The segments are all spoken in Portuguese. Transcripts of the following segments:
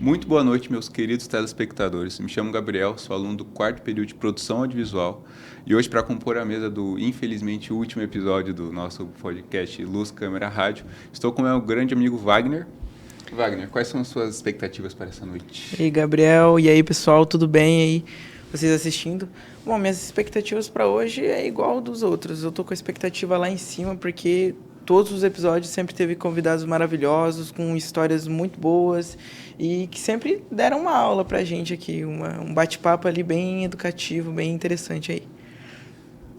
Muito boa noite, meus queridos telespectadores. Me chamo Gabriel, sou aluno do 4º período de Produção Audiovisual e hoje, para compor a mesa do, infelizmente, último episódio do nosso podcast Luz, Câmera, Rádio, estou com o meu grande amigo Wagner. Wagner, quais são as suas expectativas para essa noite? E aí, Gabriel, e aí, pessoal, tudo bem aí? Vocês assistindo? Bom, minhas expectativas para hoje é igual dos outros. Eu tô com a expectativa lá em cima porque todos os episódios sempre teve convidados maravilhosos, com histórias muito boas e que sempre deram uma aula pra gente aqui, um bate-papo ali bem educativo, bem interessante aí.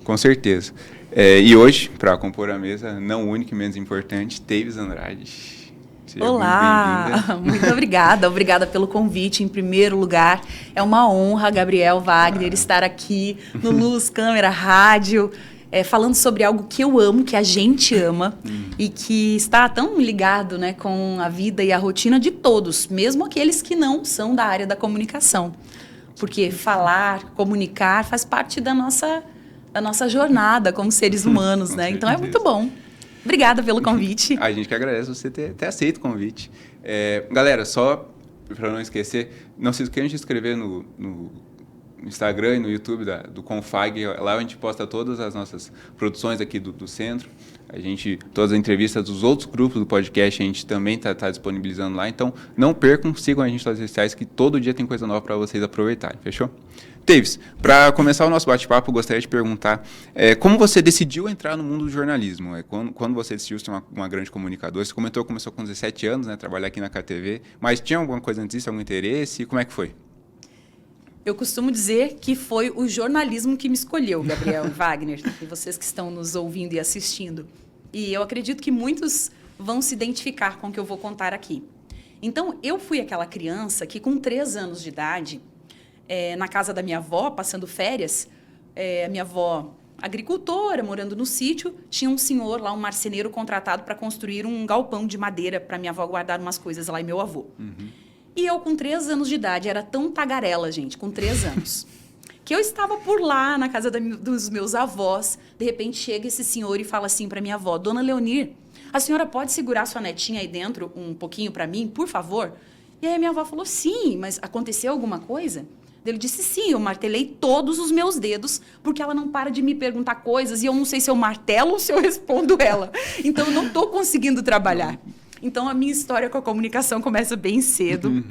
Com certeza. E hoje, para compor a mesa, não único e menos importante, Thaís Andrade. Seja olá, muito obrigada. Obrigada pelo convite, em primeiro lugar. É uma honra, Gabriel Wagner, estar aqui no Luz, Câmera, Rádio, falando sobre algo que eu amo, que a gente ama e que está tão ligado, né, com a vida e a rotina de todos, mesmo aqueles que não são da área da comunicação. Porque falar, comunicar faz parte da nossa jornada como seres humanos, né? Então é muito bom. Obrigada pelo convite. A gente que agradece você ter aceito o convite. Galera, só para não esquecer, não se esqueçam de se inscrever no Instagram e no YouTube do Confag. Lá a gente posta todas as nossas produções aqui do centro. Todas as entrevistas dos outros grupos do podcast a gente também está disponibilizando lá. Então, não percam, sigam a gente nas redes sociais que todo dia tem coisa nova para vocês aproveitarem. Fechou? Thaís, para começar o nosso bate-papo, eu gostaria de perguntar como você decidiu entrar no mundo do jornalismo? Quando você decidiu ser uma grande comunicadora? Você comentou que começou com 17 anos, né, trabalhar aqui na KTV, mas tinha alguma coisa antes disso, algum interesse? Como é que foi? Eu costumo dizer que foi o jornalismo que me escolheu, Gabriel e Wagner, e vocês que estão nos ouvindo e assistindo. E eu acredito que muitos vão se identificar com o que eu vou contar aqui. Então, eu fui aquela criança que, com 3 anos de idade, na casa da minha avó, passando férias, a minha avó, agricultora, morando no sítio, tinha um senhor lá, um marceneiro contratado para construir um galpão de madeira para minha avó guardar umas coisas lá e meu avô. E eu, com 3 anos de idade, era tão tagarela, gente, com 3 anos, que eu estava por lá, na casa dos meus avós. De repente, chega esse senhor e fala assim para minha avó: Dona Leonir, a senhora pode segurar sua netinha aí dentro um pouquinho para mim, por favor? E aí a minha avó falou: sim, mas aconteceu alguma coisa? Ele disse: sim, eu martelei todos os meus dedos, porque ela não para de me perguntar coisas e eu não sei se eu martelo ou se eu respondo ela. Então, eu não estou conseguindo trabalhar. Então, a minha história com a comunicação começa bem cedo.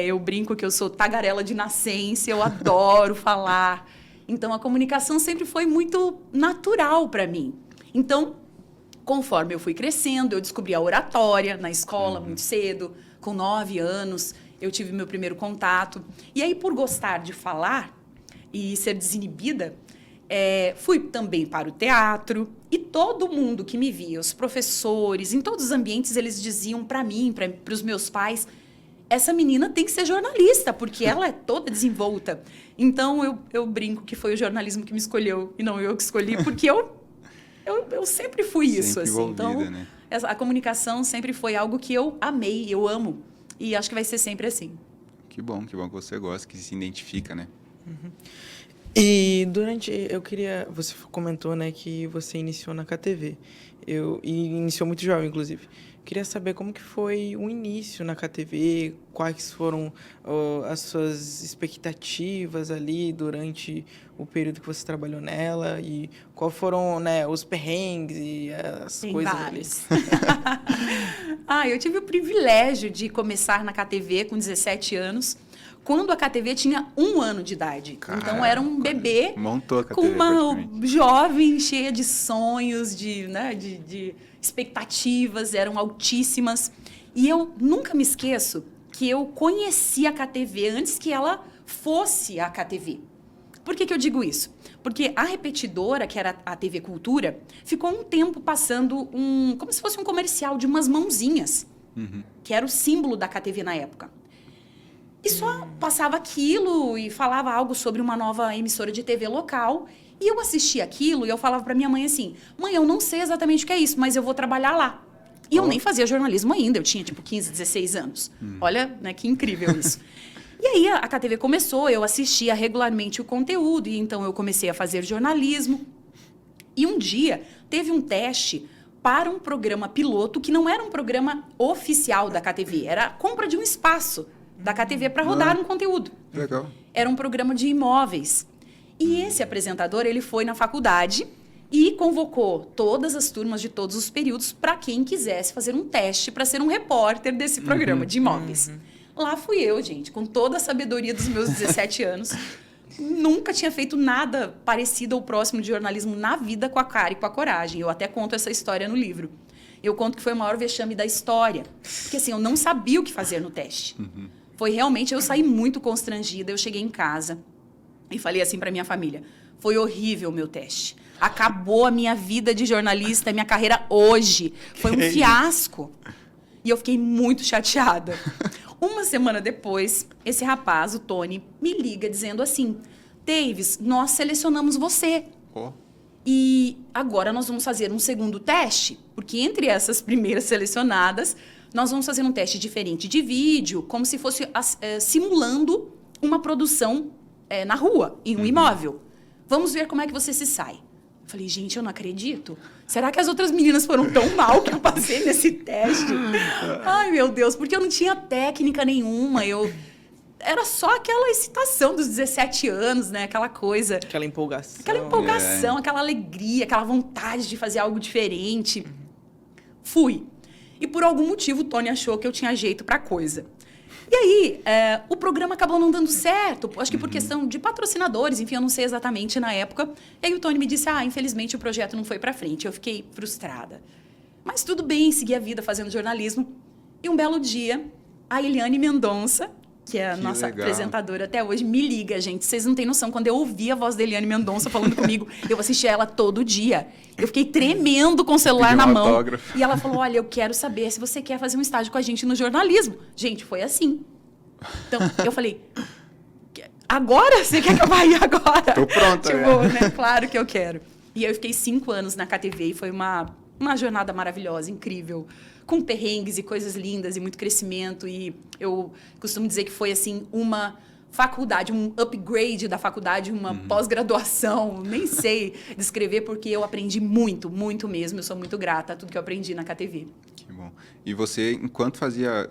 Eu brinco que eu sou tagarela de nascença, eu adoro falar. Então, a comunicação sempre foi muito natural para mim. Então, conforme eu fui crescendo, eu descobri a oratória na escola muito cedo, com 9 anos. Eu tive meu primeiro contato. E aí, por gostar de falar e ser desinibida, fui também para o teatro. E todo mundo que me via, os professores, em todos os ambientes, eles diziam para mim, para os meus pais: essa menina tem que ser jornalista, porque ela é toda desenvolta. Então, eu brinco que foi o jornalismo que me escolheu e não eu que escolhi, porque eu sempre fui isso. Assim. Então, né? A comunicação sempre foi algo que eu amei, eu amo. E acho que vai ser sempre assim. Que bom que você gosta, que se identifica, né? E você comentou, né, que você iniciou na KTV. E iniciou muito jovem, inclusive. Queria saber como que foi o início na KTV, quais foram as suas expectativas ali durante o período que você trabalhou nela e quais foram, né, os perrengues e as Tem coisas vários. Ali. Eu tive o privilégio de começar na KTV com 17 anos, quando a KTV tinha 1 ano de idade. Caramba, então, era um bebê com uma jovem cheia de sonhos, de expectativas, eram altíssimas. E eu nunca me esqueço que eu conheci a KTV antes que ela fosse a KTV. Por que eu digo isso? Porque a repetidora, que era a TV Cultura, ficou um tempo passando como se fosse um comercial de umas mãozinhas, que era o símbolo da KTV na época. E só passava aquilo e falava algo sobre uma nova emissora de TV local. E eu assistia aquilo e eu falava para minha mãe assim: mãe, eu não sei exatamente o que é isso, mas eu vou trabalhar lá. E eu nem fazia jornalismo ainda, eu tinha tipo 15, 16 anos. Olha, né, que incrível isso. E aí a KTV começou, eu assistia regularmente o conteúdo, e então eu comecei a fazer jornalismo. E um dia teve um teste para um programa piloto que não era um programa oficial da KTV, era a compra de um espaço da KTV para rodar um conteúdo. Legal. Era um programa de imóveis. E esse apresentador, ele foi na faculdade e convocou todas as turmas de todos os períodos para quem quisesse fazer um teste para ser um repórter desse programa de imóveis. Lá fui eu, gente, com toda a sabedoria dos meus 17 anos. Nunca tinha feito nada parecido ou próximo de jornalismo na vida, com a cara e com a coragem. Eu até conto essa história no livro. Eu conto que foi o maior vexame da história. Porque assim, eu não sabia o que fazer no teste. Foi realmente, eu saí muito constrangida. Eu cheguei em casa e falei assim para minha família: foi horrível o meu teste. Acabou a minha vida de jornalista, a minha carreira hoje. Foi um fiasco. E eu fiquei muito chateada. Uma semana depois, esse rapaz, o Tony, me liga dizendo assim: Davis, nós selecionamos você. Oh. E agora nós vamos fazer um segundo teste, porque entre essas primeiras selecionadas, nós vamos fazer um teste diferente de vídeo, como se fosse simulando uma produção na rua, em um imóvel. Vamos ver como é que você se sai. Falei, gente, eu não acredito. Será que as outras meninas foram tão mal que eu passei nesse teste? Ai, meu Deus, porque eu não tinha técnica nenhuma. Era só aquela excitação dos 17 anos, né? Aquela coisa. Aquela empolgação. Aquela empolgação, aquela alegria, aquela vontade de fazer algo diferente. Fui. E por algum motivo o Tony achou que eu tinha jeito pra coisa. E aí, o programa acabou não dando certo, acho que por questão de patrocinadores, enfim, eu não sei exatamente na época. E aí o Tony me disse, infelizmente o projeto não foi pra frente. Eu fiquei frustrada. Mas tudo bem, segui a vida fazendo jornalismo. E um belo dia, a Eliane Mendonça, que é a nossa apresentadora até hoje, me liga, gente. Vocês não têm noção, quando eu ouvi a voz da Eliane Mendonça falando comigo, eu assistia ela todo dia. Eu fiquei tremendo com o celular na mão. Autógrafo. E ela falou, olha, eu quero saber se você quer fazer um estágio com a gente no jornalismo. Gente, foi assim. Então, eu falei, agora? Você quer que eu vá ir agora? Tô pronta. Né? Claro que eu quero. E aí eu fiquei 5 anos na KTV e foi uma jornada maravilhosa, incrível, com perrengues e coisas lindas e muito crescimento. E eu costumo dizer que foi, assim, uma faculdade, um upgrade da faculdade, uma pós-graduação. Nem sei descrever, porque eu aprendi muito, muito mesmo. Eu sou muito grata a tudo que eu aprendi na KTV. Que bom. E você, enquanto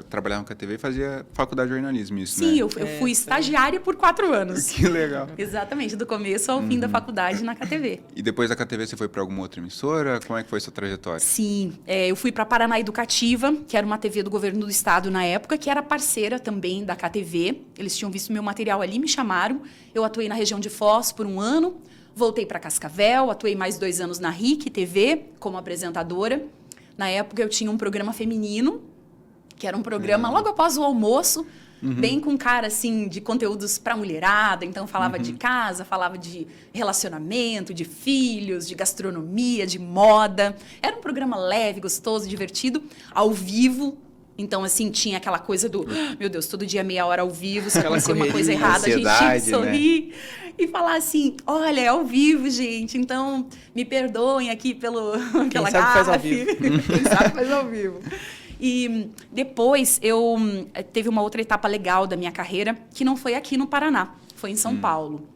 trabalhava na KTV, fazia faculdade de jornalismo, isso, Sim, né? eu fui estagiária por 4 anos. Que legal. Exatamente, do começo ao fim da faculdade na KTV. E depois da KTV você foi para alguma outra emissora? Como é que foi a sua trajetória? Sim, eu fui para Paraná Educativa, que era uma TV do governo do estado na época, que era parceira também da KTV. Eles tinham visto meu material ali, me chamaram. Eu atuei na região de Foz por 1 ano, voltei para Cascavel, atuei mais 2 anos na RIC TV como apresentadora. Na época eu tinha um programa feminino, que era um programa logo após o almoço, bem com cara assim de conteúdos para mulherada. Então falava de casa, falava de relacionamento, de filhos, de gastronomia, de moda. Era um programa leve, gostoso, divertido, ao vivo. Então, assim, tinha aquela coisa do, meu Deus, todo dia meia hora ao vivo, se acontecer uma coisa errada, a gente tinha que sorrir, né? E falar assim, olha, é ao vivo, gente, então me perdoem aqui pela gafe. Quem sabe faz ao vivo. E depois teve uma outra etapa legal da minha carreira, que não foi aqui no Paraná, foi em São Paulo.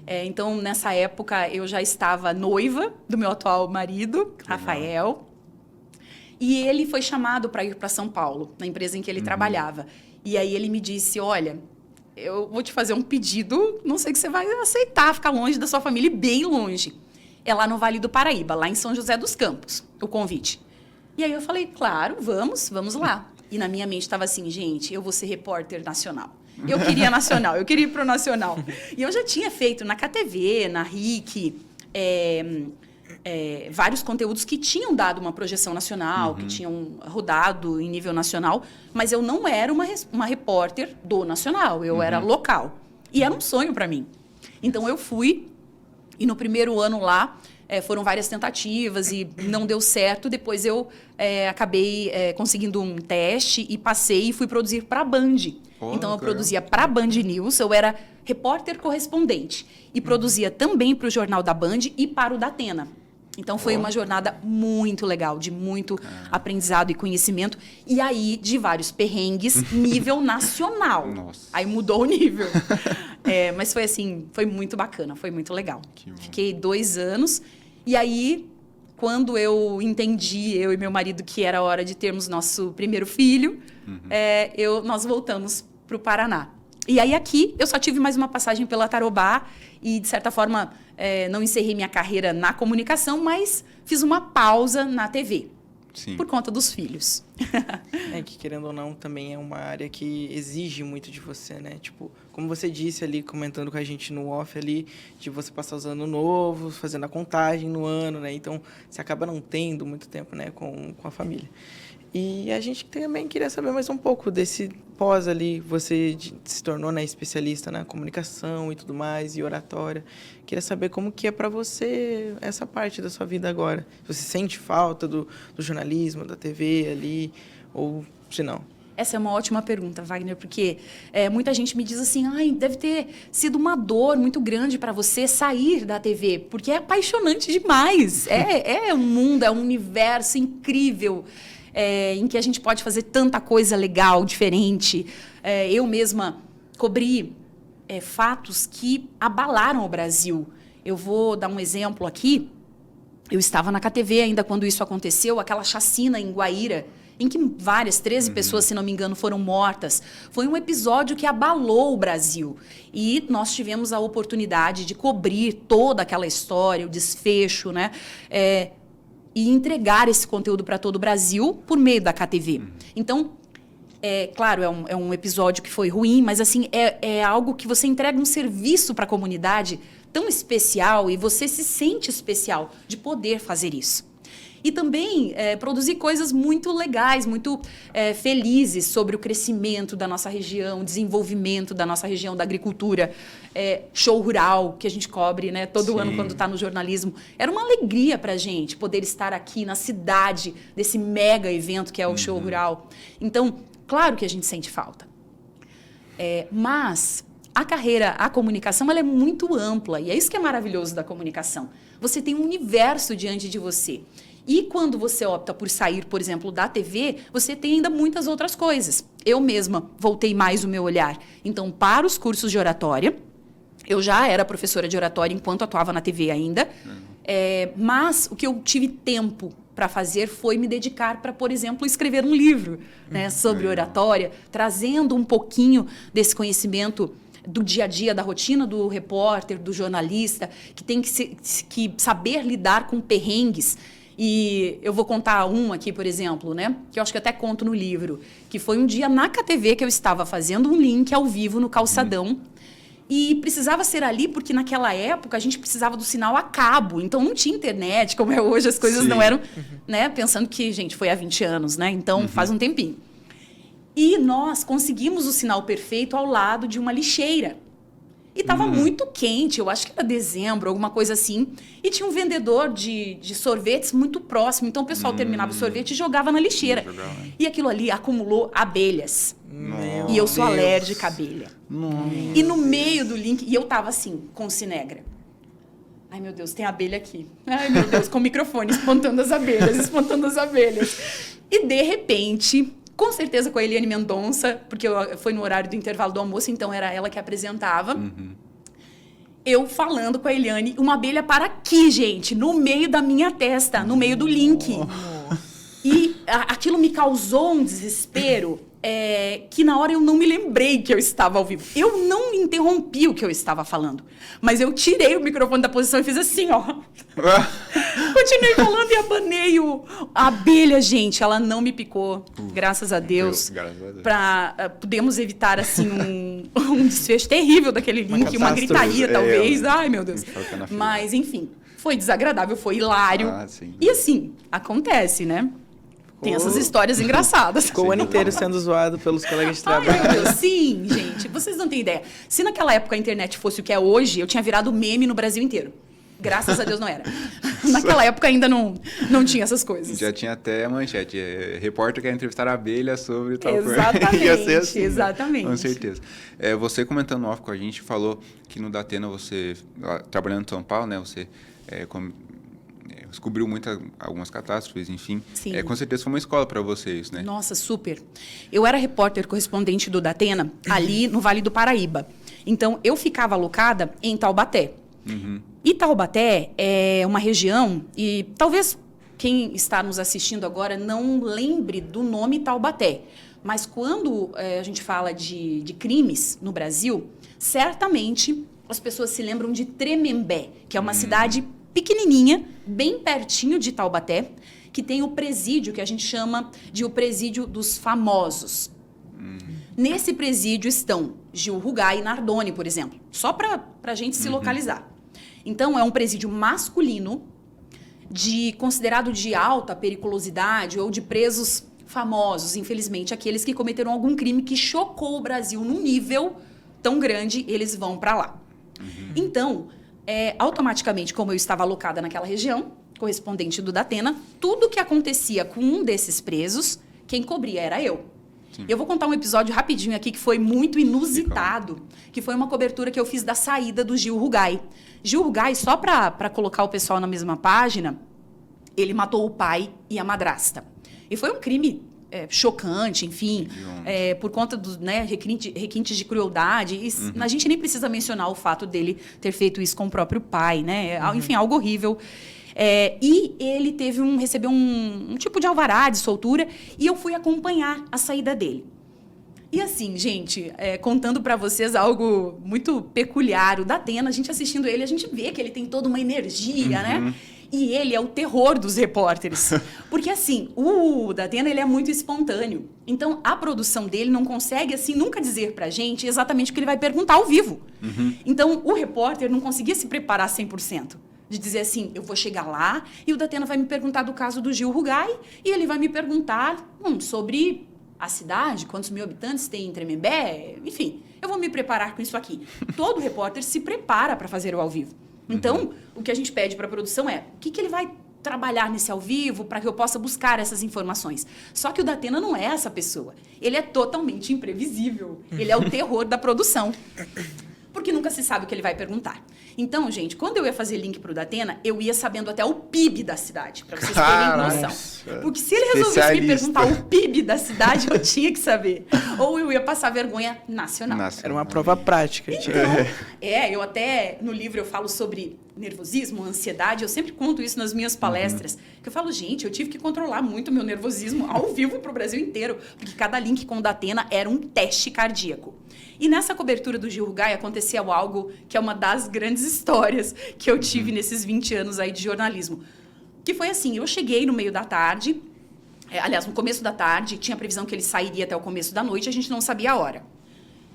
Então, nessa época, eu já estava noiva do meu atual marido, Rafael. E ele foi chamado para ir para São Paulo, na empresa em que ele trabalhava. E aí ele me disse, olha, eu vou te fazer um pedido, não sei que você vai aceitar, ficar longe da sua família, bem longe. É lá no Vale do Paraíba, lá em São José dos Campos, o convite. E aí eu falei, claro, vamos lá. E na minha mente estava assim, gente, eu vou ser repórter nacional. Eu queria nacional, eu queria ir para o nacional. E eu já tinha feito na KTV, na RIC, vários conteúdos que tinham dado uma projeção nacional, que tinham rodado em nível nacional, mas eu não era uma repórter do nacional, eu era local. E era um sonho para mim. Então, eu fui, e no primeiro ano lá, foram várias tentativas e não deu certo. Depois eu acabei conseguindo um teste e passei e fui produzir para a Band. Então, eu produzia para a Band News, eu era repórter correspondente. E produzia também para o Jornal da Band e para o Datena. Então, foi uma jornada muito legal, de muito aprendizado e conhecimento. E aí, de vários perrengues, nível nacional. Nossa. Aí mudou o nível. Mas foi assim, foi muito bacana, foi muito legal. Fiquei 2 anos. E aí, quando eu entendi, eu e meu marido, que era hora de termos nosso primeiro filho, nós voltamos para o Paraná. E aí aqui eu só tive mais uma passagem pela Tarobá e, de certa forma, não encerrei minha carreira na comunicação, mas fiz uma pausa na TV. Sim. Por conta dos filhos. Que, querendo ou não, também é uma área que exige muito de você, né? Tipo, como você disse ali, comentando com a gente no off ali, de você passar os anos novos, fazendo a contagem no ano, né? Então, você acaba não tendo muito tempo, né, com a família. E a gente também queria saber mais um pouco desse pós ali. Você se tornou, né, especialista na comunicação e tudo mais, e oratória. Queria saber como que é para você essa parte da sua vida agora. Você sente falta do jornalismo, da TV ali, ou se não? Essa é uma ótima pergunta, Wagner, porque muita gente me diz assim, deve ter sido uma dor muito grande para você sair da TV, porque é apaixonante demais. É um mundo, é um universo incrível. Em que a gente pode fazer tanta coisa legal, diferente. Eu mesma cobri fatos que abalaram o Brasil. Eu vou dar um exemplo aqui. Eu estava na KTV ainda quando isso aconteceu, aquela chacina em Guaíra, em que 13 pessoas, se não me engano, foram mortas. Foi um episódio que abalou o Brasil. E nós tivemos a oportunidade de cobrir toda aquela história, o desfecho, né? E entregar esse conteúdo para todo o Brasil por meio da KTV. Então, claro, é um episódio que foi ruim, mas assim é algo que você entrega um serviço para a comunidade tão especial e você se sente especial de poder fazer isso. E também produzir coisas muito legais, muito felizes sobre o crescimento da nossa região, o desenvolvimento da nossa região, da agricultura, show rural, que a gente cobre, né, todo ano quando está no jornalismo. Era uma alegria para a gente poder estar aqui na cidade desse mega evento que é o show rural. Então, claro que a gente sente falta. Mas a carreira, a comunicação, ela é muito ampla. E é isso que é maravilhoso da comunicação. Você tem um universo diante de você. E quando você opta por sair, por exemplo, da TV, você tem ainda muitas outras coisas. Eu mesma voltei mais o meu olhar. Então, para os cursos de oratória, eu já era professora de oratória enquanto atuava na TV ainda, mas o que eu tive tempo para fazer foi me dedicar para, por exemplo, escrever um livro, né, sobre oratória, trazendo um pouquinho desse conhecimento do dia a dia, da rotina do repórter, do jornalista, que tem que saber lidar com perrengues. E eu vou contar um aqui, por exemplo, né? Que eu acho que até conto no livro, que foi um dia na KTV que eu estava fazendo um link ao vivo no calçadão e precisava ser ali porque naquela época a gente precisava do sinal a cabo, então não tinha internet, como é hoje, as coisas não eram, né? Pensando que, gente, foi há 20 anos, né? Então faz um tempinho. E nós conseguimos o sinal perfeito ao lado de uma lixeira. E estava muito quente, eu acho que era dezembro, alguma coisa assim. E tinha um vendedor de sorvetes muito próximo. Então, o pessoal terminava o sorvete e jogava na lixeira. E aquilo ali acumulou abelhas. E eu sou alérgica à abelha. E no meio do link... E eu estava assim, com cinegra. Ai, meu Deus, tem abelha aqui. Ai, meu Deus, com o microfone, espantando as abelhas, espantando as abelhas. E, de repente... Com certeza com a Eliane Mendonça, porque foi no horário do intervalo do almoço, então era ela que apresentava. Eu falando com a Eliane, uma abelha para aqui, gente, no meio da minha testa, no meio do link. E aquilo me causou um desespero que na hora eu não me lembrei que eu estava ao vivo. Eu não interrompi o que eu estava falando, mas eu tirei o microfone da posição e fiz assim, ó. Continuei falando e abanei a abelha, gente. Ela não me picou, graças a Deus. Podemos evitar, assim, um desfecho terrível daquele link, uma gritaria, talvez. Ai, meu Deus. Mas, enfim, foi desagradável, foi hilário. E, assim, acontece, né? Tem essas histórias engraçadas. Ficou o ano inteiro sendo zoado pelos colegas de trabalho. Ai, meu Deus, sim, gente. Vocês não têm ideia. Se naquela época a internet fosse o que é hoje, eu tinha virado meme no Brasil inteiro. Graças a Deus não era. Naquela época ainda não tinha essas coisas. Já tinha até a manchete. Repórter quer entrevistar a abelha sobre tal coisa. Exatamente, Ia ser assim, exatamente. Né? Com certeza. Você comentando off com a gente, falou que no Datena você, trabalhando em São Paulo, né? Você descobriu algumas catástrofes, enfim. Sim. Com certeza foi uma escola para vocês, né? Nossa, super. Eu era repórter correspondente do Datena, ali no Vale do Paraíba. Então, eu ficava alocada em Taubaté. E Taubaté é uma região, e talvez quem está nos assistindo agora não lembre do nome Taubaté. Mas quando a gente fala de crimes no Brasil, certamente as pessoas se lembram de Tremembé, que é uma cidade pequenininha, bem pertinho de Taubaté, que tem o presídio que a gente chama de o presídio dos famosos. Nesse presídio estão Gil Rugai e Nardoni, por exemplo, só para a gente se localizar. Então, é um presídio masculino, considerado de alta periculosidade ou de presos famosos, infelizmente, aqueles que cometeram algum crime que chocou o Brasil num nível tão grande, eles vão para lá. Então, automaticamente, como eu estava alocada naquela região, correspondente do Datena, tudo que acontecia com um desses presos, quem cobria era eu. Sim. Eu vou contar um episódio rapidinho aqui que foi muito inusitado, que foi uma cobertura que eu fiz da saída do Gil Rugai. Gil Rugai, só para colocar o pessoal na mesma página, ele matou o pai e a madrasta. E foi um crime chocante, enfim, por conta dos requintes de crueldade. E a gente nem precisa mencionar o fato dele ter feito isso com o próprio pai, né? Enfim, algo horrível. E ele recebeu um tipo de alvará de soltura e eu fui acompanhar a saída dele. E assim, gente, contando para vocês algo muito peculiar, o Datena, a gente assistindo ele, a gente vê que ele tem toda uma energia, né? E ele é o terror dos repórteres. Porque, assim, o Datena, ele é muito espontâneo. Então, a produção dele não consegue, assim, nunca dizer pra gente exatamente o que ele vai perguntar ao vivo. Então, o repórter não conseguia se preparar 100%. De dizer assim, eu vou chegar lá e o Datena vai me perguntar do caso do Gil Rugai e ele vai me perguntar sobre a cidade, quantos mil habitantes tem em Tremembé, enfim, eu vou me preparar com isso aqui. Todo repórter se prepara para fazer o ao vivo. Então, o que a gente pede para a produção é o que ele vai trabalhar nesse ao vivo para que eu possa buscar essas informações. Só que o Datena não é essa pessoa. Ele é totalmente imprevisível. Ele é o terror da produção. Porque nunca se sabe o que ele vai perguntar. Então, gente, quando eu ia fazer link pro Datena, eu ia sabendo até o PIB da cidade, para vocês terem noção. Porque se ele resolvesse me perguntar o PIB da cidade, eu tinha que saber. Ou eu ia passar vergonha nacional. Era uma prova prática. Então, eu até, no livro, eu falo sobre nervosismo, ansiedade, eu sempre conto isso nas minhas palestras, que eu falo, gente, eu tive que controlar muito meu nervosismo ao vivo pro Brasil inteiro, porque cada link com o Datena era um teste cardíaco. E nessa cobertura do Gil Rugai acontecia algo que é uma das grandes histórias que eu tive nesses 20 anos aí de jornalismo. Que foi assim, eu cheguei no meio da tarde, aliás, no começo da tarde, tinha previsão que ele sairia até o começo da noite, a gente não sabia a hora.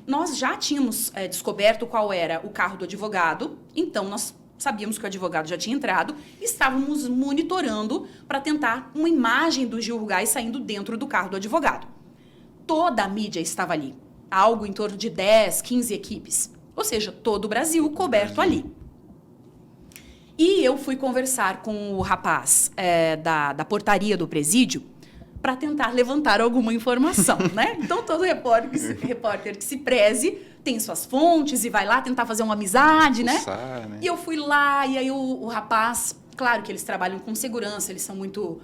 Nós já tínhamos descoberto qual era o carro do advogado, então nós sabíamos que o advogado já tinha entrado e estávamos monitorando para tentar uma imagem do Gil Rugai saindo dentro do carro do advogado. Toda a mídia estava ali. Algo em torno de 10, 15 equipes. Ou seja, todo o Brasil coberto ali. E eu fui conversar com o rapaz da portaria do presídio para tentar levantar alguma informação, né? Então, todo repórter que se preze tem suas fontes e vai lá tentar fazer uma amizade, né? E eu fui lá e aí o rapaz... Claro que eles trabalham com segurança, eles são muito...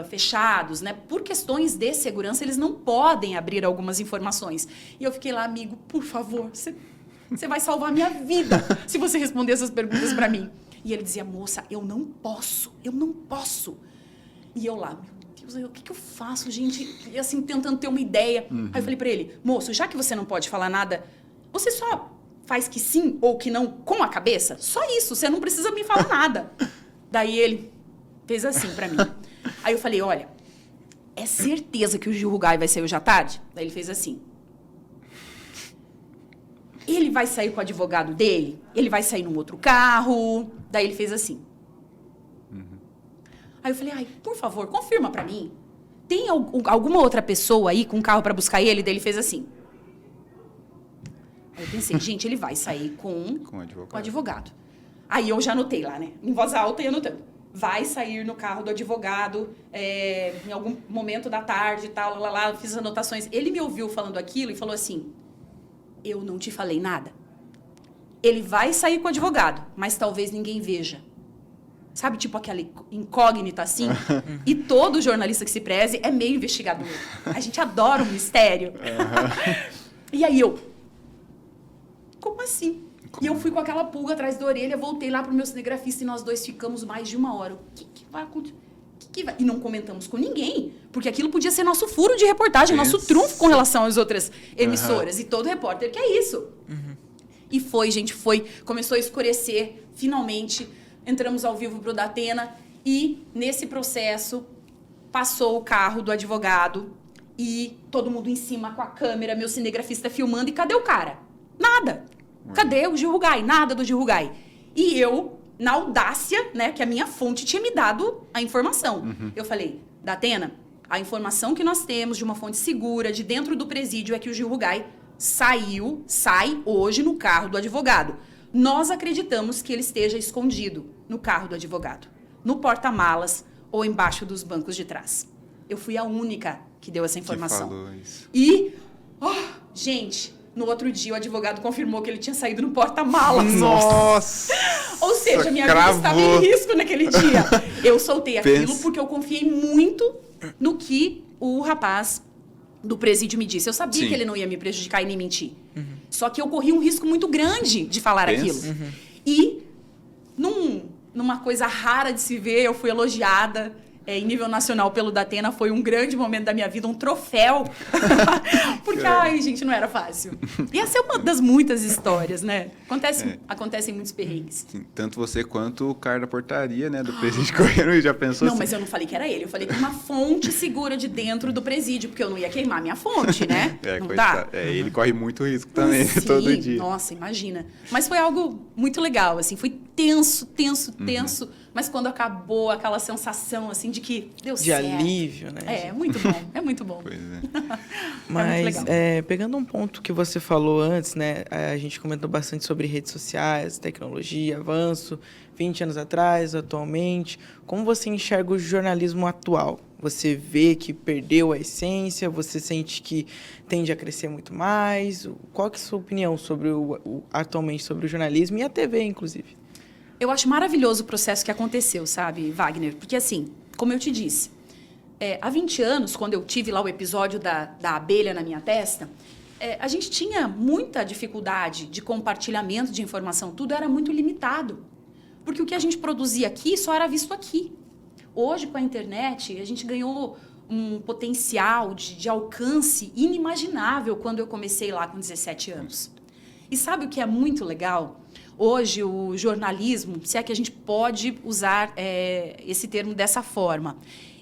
fechados, né? Por questões de segurança, eles não podem abrir algumas informações. E eu fiquei lá, amigo, por favor, você vai salvar a minha vida se você responder essas perguntas para mim. E ele dizia, moça, eu não posso. E eu lá, meu Deus, o que eu faço, gente? E assim, tentando ter uma ideia. Aí eu falei para ele, moço, já que você não pode falar nada, você só faz que sim ou que não com a cabeça? Só isso, você não precisa me falar nada. Daí ele fez assim para mim. Aí eu falei, olha, é certeza que o Gil Rugai vai sair hoje à tarde? Daí ele fez assim. Ele vai sair com o advogado dele? Ele vai sair num outro carro? Daí ele fez assim. Aí eu falei, ai, por favor, confirma pra mim. Tem alguma outra pessoa aí com um carro pra buscar ele? Daí ele fez assim. Aí eu pensei, gente, ele vai sair com o advogado. Aí eu já anotei lá, né? Em voz alta e anotando. Vai sair no carro do advogado em algum momento da tarde e tal, lá, fiz as anotações. Ele me ouviu falando aquilo e falou assim, eu não te falei nada. Ele vai sair com o advogado, mas talvez ninguém veja. Sabe, tipo aquela incógnita assim? E todo jornalista que se preze é meio investigador. A gente adora o mistério. E aí eu... Como assim? E eu fui com aquela pulga atrás da orelha, voltei lá pro meu cinegrafista e nós dois ficamos mais de 1 hora. O que vai acontecer? E não comentamos com ninguém, porque aquilo podia ser nosso furo de reportagem, nosso trunfo com relação às outras emissoras. E todo repórter quer isso. E foi, gente, começou a escurecer, finalmente, entramos ao vivo pro Datena, e nesse processo passou o carro do advogado, e todo mundo em cima com a câmera, meu cinegrafista filmando, e cadê o cara? Nada. Cadê o Gil Rugai? Nada do Gil Rugai. E eu, na audácia, né, que a minha fonte tinha me dado a informação. Eu falei, Datena, a informação que nós temos de uma fonte segura, de dentro do presídio, é que o Gil Rugai sai hoje no carro do advogado. Nós acreditamos que ele esteja escondido no carro do advogado, no porta-malas ou embaixo dos bancos de trás. Eu fui a única que deu essa informação. Que falou isso. E, gente, no outro dia o advogado confirmou que ele tinha saído no porta-malas. Nossa! Ou seja, minha vida estava em risco naquele dia. Eu soltei aquilo porque eu confiei muito no que o rapaz do presídio me disse. Eu sabia que ele não ia me prejudicar e nem mentir. Só que eu corri um risco muito grande de falar aquilo. E, numa coisa rara de se ver, eu fui elogiada em nível nacional pelo Datena. Foi um grande momento da minha vida, um troféu. Porque, ai, gente, não era fácil. E essa é uma das muitas histórias, né? Acontecem muitos perrengues. Sim, tanto você quanto o cara da portaria, né? Do presídio correndo, já pensou Não, assim? mas eu não falei que era ele. Eu falei que uma fonte segura de dentro do presídio, porque eu não ia queimar minha fonte, né? Não dá. Ele corre muito risco também, Sim, todo dia. Nossa, imagina. Mas foi algo muito legal, assim. Foi tenso. Mas quando acabou, aquela sensação, assim, de que deu certo. De alívio, né? É muito bom, é muito bom. Pois é. Mas, pegando um ponto que você falou antes, né? A gente comentou bastante sobre redes sociais, tecnologia, avanço, 20 anos atrás, atualmente. Como você enxerga o jornalismo atual? Você vê que perdeu a essência? Você sente que tende a crescer muito mais? Qual que é a sua opinião sobre atualmente sobre o jornalismo e a TV, inclusive? Eu acho maravilhoso o processo que aconteceu, sabe, Wagner? Porque, assim, como eu te disse, há 20 anos, quando eu tive lá o episódio da abelha na minha testa, a gente tinha muita dificuldade de compartilhamento de informação. Tudo era muito limitado. Porque o que a gente produzia aqui só era visto aqui. Hoje, com a internet, a gente ganhou um potencial de alcance inimaginável quando eu comecei lá com 17 anos. E sabe o que é muito legal? Hoje, o jornalismo, se é que a gente pode usar esse termo dessa forma,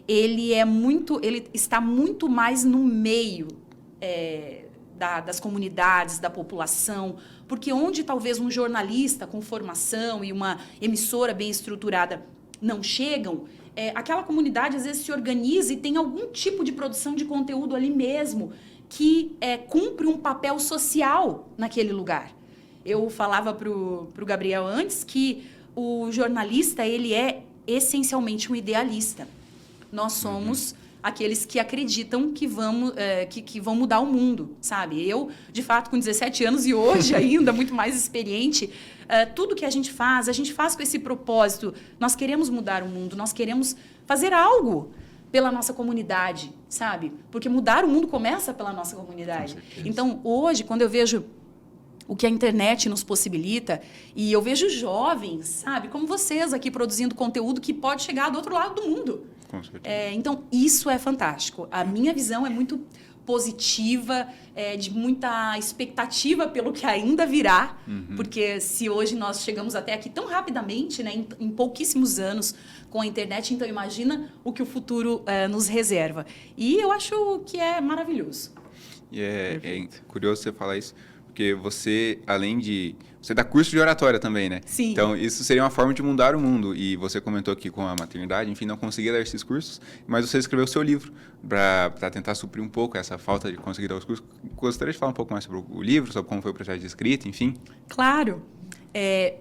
ele está muito mais no meio das comunidades, da população, porque onde talvez um jornalista com formação e uma emissora bem estruturada não chegam, aquela comunidade às vezes se organiza e tem algum tipo de produção de conteúdo ali mesmo que cumpre um papel social naquele lugar. Eu falava pro Gabriel antes que o jornalista, ele é essencialmente um idealista. Nós somos aqueles que acreditam que vão mudar o mundo, sabe? Eu, de fato, com 17 anos e hoje ainda muito mais experiente, tudo que a gente faz com esse propósito. Nós queremos mudar o mundo, nós queremos fazer algo pela nossa comunidade, sabe? Porque mudar o mundo começa pela nossa comunidade. Então, hoje, quando eu vejo o que a internet nos possibilita, e eu vejo jovens, sabe, como vocês aqui produzindo conteúdo que pode chegar do outro lado do mundo. Com certeza. Então, isso é fantástico. A minha visão é muito positiva, de muita expectativa pelo que ainda virá, porque se hoje nós chegamos até aqui tão rapidamente, né, em pouquíssimos anos com a internet, então imagina o que o futuro nos reserva. E eu acho que é maravilhoso. E é curioso você falar isso, porque você, além de... Você dá curso de oratória também, né? Sim. Então, isso seria uma forma de mudar o mundo. E você comentou aqui com a maternidade, enfim, não conseguia dar esses cursos, mas você escreveu o seu livro para tentar suprir um pouco essa falta de conseguir dar os cursos. Gostaria de falar um pouco mais sobre o livro, sobre como foi o processo de escrita, enfim? Claro.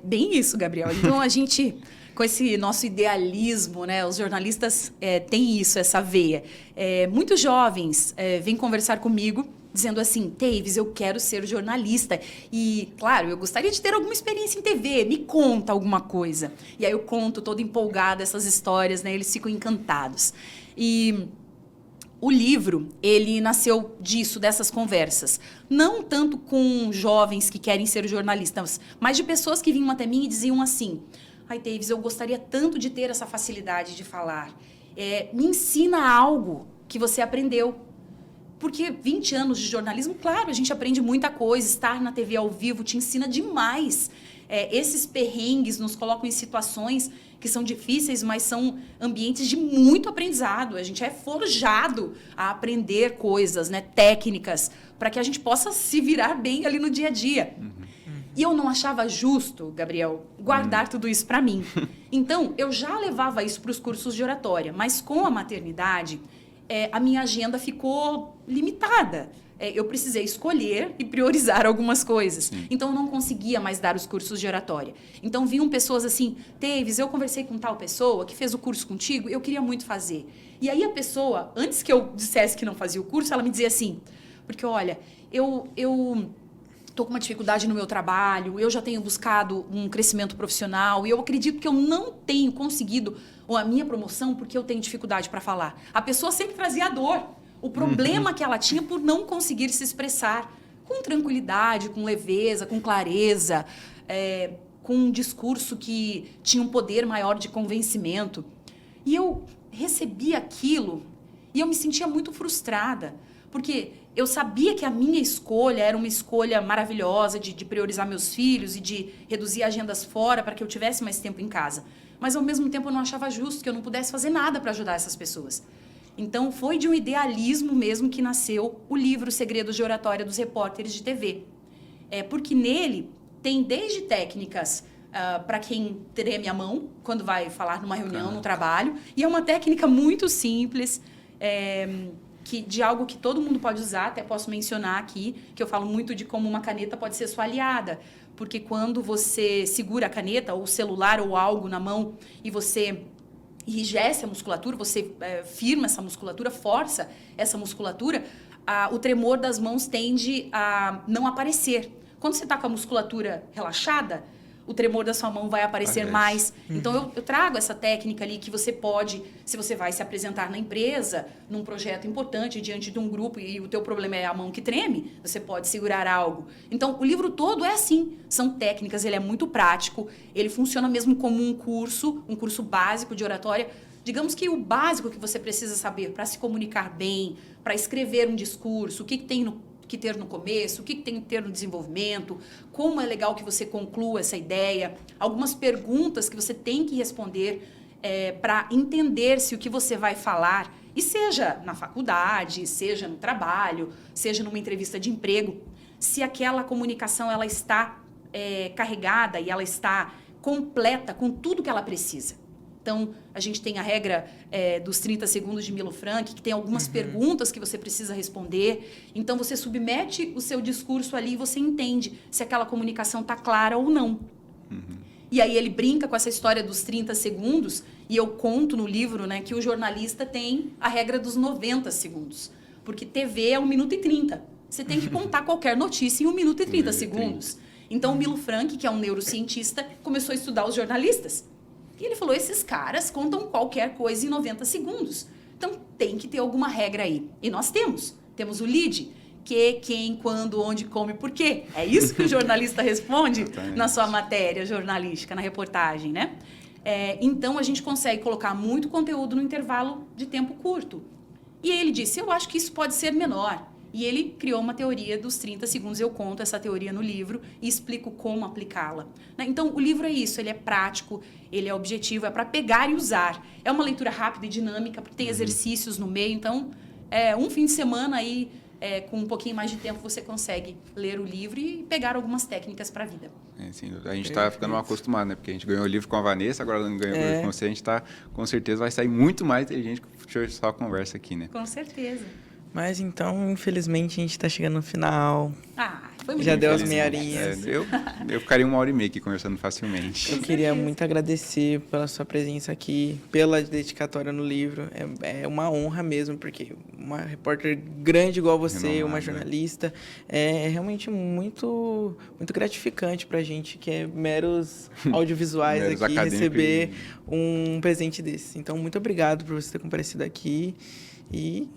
Bem isso, Gabriel. Então, a gente... Com esse nosso idealismo, né? Os jornalistas têm isso, essa veia. Muitos jovens vêm conversar comigo dizendo assim, Teives, eu quero ser jornalista. E, claro, eu gostaria de ter alguma experiência em TV, me conta alguma coisa. E aí eu conto toda empolgada essas histórias, né? Eles ficam encantados. E o livro, ele nasceu disso, dessas conversas. Não tanto com jovens que querem ser jornalistas, mas de pessoas que vinham até mim e diziam assim, ai, Teives, eu gostaria tanto de ter essa facilidade de falar. Me ensina algo que você aprendeu. Porque 20 anos de jornalismo, claro, a gente aprende muita coisa. Estar na TV ao vivo te ensina demais. Esses perrengues nos colocam em situações que são difíceis, mas são ambientes de muito aprendizado. A gente é forjado a aprender coisas, né, técnicas, para que a gente possa se virar bem ali no dia a dia. E eu não achava justo, Gabriel, guardar tudo isso para mim. Então, eu já levava isso para os cursos de oratória, mas com a maternidade, a minha agenda ficou limitada. Eu precisei escolher e priorizar algumas coisas. Sim. Então, eu não conseguia mais dar os cursos de oratória. Então, vinham pessoas assim, Teves, eu conversei com tal pessoa que fez o curso contigo, eu queria muito fazer. E aí a pessoa, antes que eu dissesse que não fazia o curso, ela me dizia assim, porque olha, eu estou com uma dificuldade no meu trabalho, eu já tenho buscado um crescimento profissional e eu acredito que eu não tenho conseguido a minha promoção porque eu tenho dificuldade para falar. A pessoa sempre trazia a dor. O problema que ela tinha por não conseguir se expressar com tranquilidade, com leveza, com clareza, com um discurso que tinha um poder maior de convencimento. E eu recebi aquilo e eu me sentia muito frustrada, porque eu sabia que a minha escolha era uma escolha maravilhosa de priorizar meus filhos e de reduzir agendas fora para que eu tivesse mais tempo em casa. Mas, ao mesmo tempo, eu não achava justo que eu não pudesse fazer nada para ajudar essas pessoas. Então, foi de um idealismo mesmo que nasceu o livro Segredos de Oratória dos Repórteres de TV. Porque nele tem desde técnicas para quem treme a mão quando vai falar numa reunião, no trabalho. E é uma técnica muito simples, de algo que todo mundo pode usar. Até posso mencionar aqui, que eu falo muito de como uma caneta pode ser sua aliada. Porque quando você segura a caneta, ou o celular, ou algo na mão, e você enrijece a musculatura, você firma essa musculatura, força essa musculatura, o tremor das mãos tende a não aparecer. Quando você está com a musculatura relaxada, o tremor da sua mão vai aparecer mais. Então, eu trago essa técnica ali que você pode, se você vai se apresentar na empresa, num projeto importante, diante de um grupo, e o teu problema é a mão que treme, você pode segurar algo. Então, o livro todo é assim. São técnicas, ele é muito prático, ele funciona mesmo como um curso básico de oratória. Digamos que o básico que você precisa saber para se comunicar bem, para escrever um discurso, o que tem que ter no começo, o que tem que ter no desenvolvimento, como é legal que você conclua essa ideia, algumas perguntas que você tem que responder para entender se o que você vai falar, e seja na faculdade, seja no trabalho, seja numa entrevista de emprego, se aquela comunicação ela está carregada e ela está completa com tudo que ela precisa. Então, a gente tem a regra dos 30 segundos de Milo Frank, que tem algumas perguntas que você precisa responder. Então, você submete o seu discurso ali e você entende se aquela comunicação está clara ou não. E aí ele brinca com essa história dos 30 segundos, e eu conto no livro, né, que o jornalista tem a regra dos 90 segundos. Porque TV é 1 minuto e 30. Você tem que contar qualquer notícia em 1 minuto e 30 segundos. Então, o Milo Frank, que é um neurocientista, começou a estudar os jornalistas. E ele falou, esses caras contam qualquer coisa em 90 segundos. Então, tem que ter alguma regra aí. E nós temos. Temos o lead, que, quem, quando, onde, como e por quê. É isso que o jornalista responde na sua matéria jornalística, na reportagem, né? Então, a gente consegue colocar muito conteúdo no intervalo de tempo curto. E ele disse, eu acho que isso pode ser menor. E ele criou uma teoria dos 30 segundos. Eu conto essa teoria no livro e explico como aplicá-la. Então, o livro é isso. Ele é prático, ele é objetivo, é para pegar e usar. É uma leitura rápida e dinâmica, porque tem exercícios no meio. Então, um fim de semana aí, com um pouquinho mais de tempo, você consegue ler o livro e pegar algumas técnicas para a vida. Sim, a gente está ficando mal acostumado, né? Porque a gente ganhou o livro com a Vanessa, agora não ganhou o livro com você. A gente está, com certeza, vai sair muito mais inteligente que só a conversa aqui, né? Com certeza. Mas então, infelizmente, a gente está chegando no final. Foi muito Já deu as meia horinhas. Eu ficaria 1h30 aqui conversando facilmente. Eu queria muito agradecer pela sua presença aqui, pela dedicatória no livro. É uma honra mesmo, porque uma repórter grande igual você, uma jornalista, é realmente muito, muito gratificante para a gente, que é meros audiovisuais aqui, receber um presente desse. Então, muito obrigado por você ter comparecido aqui e...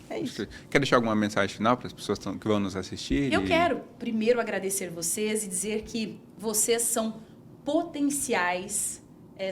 é isso. Quer deixar alguma mensagem final para as pessoas que vão nos assistir? Eu quero primeiro agradecer vocês e dizer que vocês são potenciais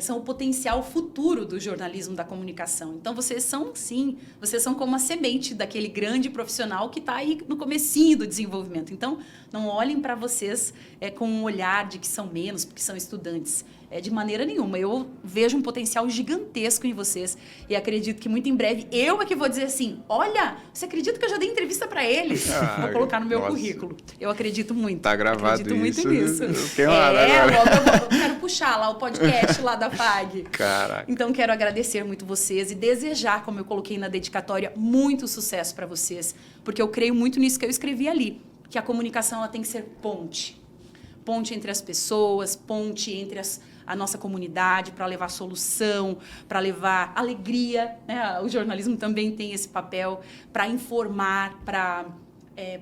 são o potencial futuro do jornalismo da comunicação. Então, vocês são, sim, vocês são como a semente daquele grande profissional que está aí no comecinho do desenvolvimento. Então, não olhem para vocês com um olhar de que são menos, porque são estudantes. De maneira nenhuma. Eu vejo um potencial gigantesco em vocês e acredito que muito em breve eu é que vou dizer assim, olha, você acredita que eu já dei entrevista para eles? Vou colocar no meu currículo. Eu acredito muito. Tá gravado acredito isso. Muito nisso. Eu quero puxar lá o podcast lá da FAG. Caraca. Então, quero agradecer muito vocês e desejar, como eu coloquei na dedicatória, muito sucesso para vocês, porque eu creio muito nisso que eu escrevi ali, que a comunicação ela tem que ser ponte. Ponte entre as pessoas, ponte entre a nossa comunidade, para levar solução, para levar alegria, né? O jornalismo também tem esse papel para informar, para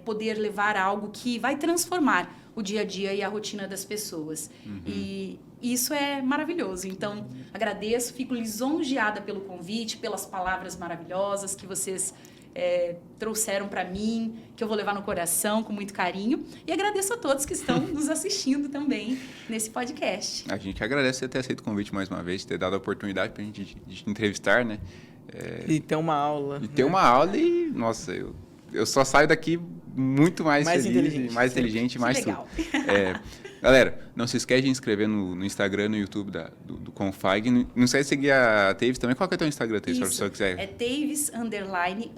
poder levar algo que vai transformar o dia a dia e a rotina das pessoas. E isso é maravilhoso. Então, agradeço, fico lisonjeada pelo convite, pelas palavras maravilhosas que vocês trouxeram para mim, que eu vou levar no coração com muito carinho. E agradeço a todos que estão nos assistindo também nesse podcast. A gente agradece você ter aceito o convite mais uma vez, ter dado a oportunidade para a gente de te entrevistar, né? E ter uma aula. E ter uma aula e, nossa, eu só saio daqui muito mais feliz, mais inteligente, mais tudo. Legal. Galera, não se esquece de inscrever no Instagram, no YouTube do Confag. Não esquece de seguir a Taves também. Qual que é o teu Instagram, Taves, se a pessoa quiser? É Taves_Andrade.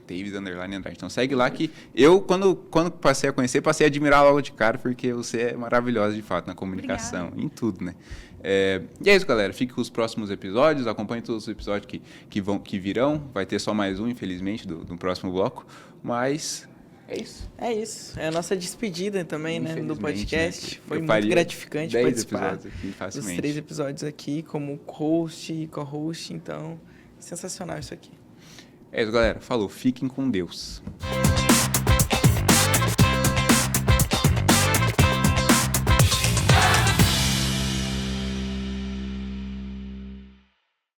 Taves_Andrade. Então segue lá que eu, quando passei a conhecer, passei a admirar logo de cara, porque você é maravilhosa de fato na comunicação, Obrigada. em tudo, né? E é isso, galera. Fique com os próximos episódios, acompanhe todos os episódios que virão. Vai ter só mais um, infelizmente, do próximo bloco. Mas é isso. É isso. É a nossa despedida também, né, do podcast. Né? Foi muito gratificante 10 participar episódios aqui, facilmente. dos 3 episódios aqui, como host e co-host. Então, sensacional isso aqui. É isso, galera. Falou. Fiquem com Deus.